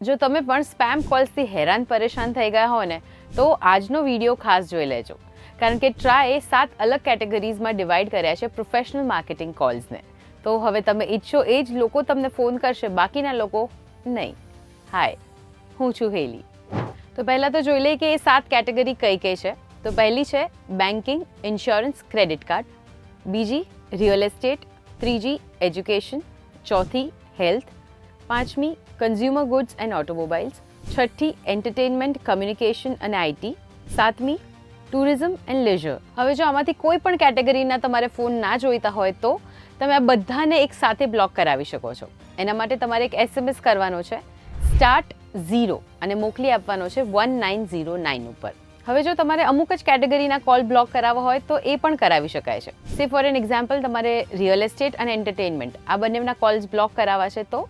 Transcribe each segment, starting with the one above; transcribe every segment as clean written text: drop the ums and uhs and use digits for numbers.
જો તમે પણ સ્પેમ કોલ્સથી હેરાન પરેશાન થઈ ગયા હો ને તો આજનો વિડીયો ખાસ જોઈ લેજો, કારણ કે ટ્રાયે 7 અલગ કેટેગરીઝમાં ડિવાઈડ કર્યા છે પ્રોફેશનલ માર્કેટિંગ કોલ્સને. તો હવે તમે ઈચ્છો એ જ લોકો તમને ફોન કરશે, બાકીના લોકો નહીં. હાય, હું છું હેલી. તો પહેલાં તો જોઈ લઈએ કે એ 7 કેટેગરી કઈ કઈ છે. તો પહેલી છે બેન્કિંગ, ઇન્સ્યોરન્સ, ક્રેડિટ કાર્ડ. બીજી રિયલ એસ્ટેટ. ત્રીજી એજ્યુકેશન. ચોથી હેલ્થ. પાંચમી કન્ઝ્યુમર ગુડ્સ એન્ડ ઓટોમોબાઈલ્સ. છઠ્ઠી એન્ટરટેનમેન્ટ, કમ્યુનિકેશન અને આઈટી. સાતમી ટુરિઝમ એન્ડ લેઝર. હવે જો આમાંથી કોઈ પણ કેટેગરીના તમારે ફોન ના જોઈતા હોય તો તમે આ બધાને એક સાથે બ્લોક કરાવી શકો છો. એના માટે તમારે એક SMS કરવાનો છે *0 અને મોકલી આપવાનો છે 1909 ઉપર. હવે જો તમારે અમુક જ કેટેગરીના કોલ બ્લોક કરાવવા હોય તો એ પણ કરાવી શકાય છે. સે ફોર એન એક્ઝામ્પલ, તમારે રિયલ એસ્ટેટ અને એન્ટરટેનમેન્ટ આ બંનેના કોલ્સ બ્લોક કરાવવા છે તો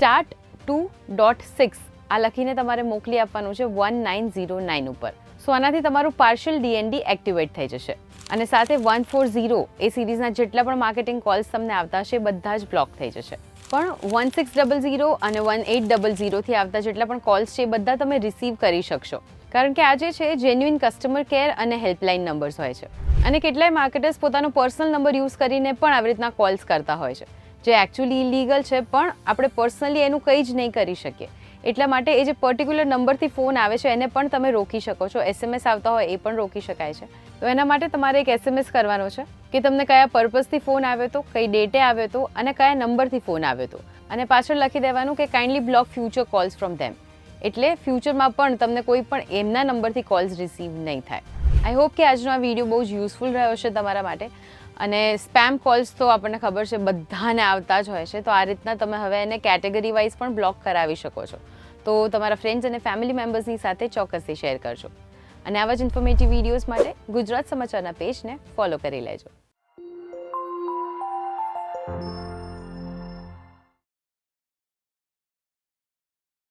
*2.6 આ લખીને તમારે મોકલી આપવાનું છે 1909 ઉપર. સો આનાથી તમારું પાર્શિયલ DND એક્ટિવેટ થઈ જશે અને સાથે 140 એ સિરીઝના જેટલા પણ માર્કેટિંગ કોલ્સ તમને આવતા હશે બધા જ બ્લોક થઈ જશે. પણ 1600 અને 1800 થી આવતા જેટલા પણ કોલ્સ છે એ બધા તમે રિસીવ કરી શકશો, કારણ કે આ જે છે જેન્યુઇન કસ્ટમર કેર અને હેલ્પલાઇન નંબર્સ હોય છે. અને કેટલાય માર્કેટર્સ પોતાનો પર્સનલ નંબર યુઝ કરીને પણ આવી રીતના કોલ્સ કરતા હોય છે, જે એકચ્યુઅલી ઇલીગલ છે, પણ આપણે પર્સનલી એનું કંઈ જ નહીં કરી શકીએ. એટલા માટે એ જે પર્ટિક્યુલર નંબરથી ફોન આવે છે એને પણ તમે રોકી શકો છો. SMS આવતા હોય એ પણ રોકી શકાય છે. તો એના માટે તમારે એક SMS કરવાનો છે કે તમને કયા પર્પઝથી ફોન આવ્યો હતો, કઈ ડેટે આવ્યો હતો અને કયા નંબરથી ફોન આવ્યો હતો, અને પાછળ લખી દેવાનું કે kindly block future calls from them. એટલે ફ્યુચરમાં પણ તમને કોઈ પણ એમના નંબરથી કોલ્સ રિસીવ નહીં થાય. આઈ હોપ કે આજનો આ વિડીયો બહુ જ યુઝફુલ રહ્યો છે તમારા માટે. અને સ્પેમ કોલ્સ તો આપણને ખબર છે બધાને આવતા જ હોય છે, તો આ રીતના તમે હવે એને કેટેગરી વાઇઝ પણ બ્લોક કરાવી શકો છો. તો તમારા ફ્રેન્ડ્સ અને ફેમિલી મેમ્બર્સની સાથે ચોક્કસથી શેર કરજો. અને આવા જ ઇન્ફોર્મેટિવ વિડીયોઝ માટે ગુજરાત સમાચારના પેજને ફોલો કરી લેજો.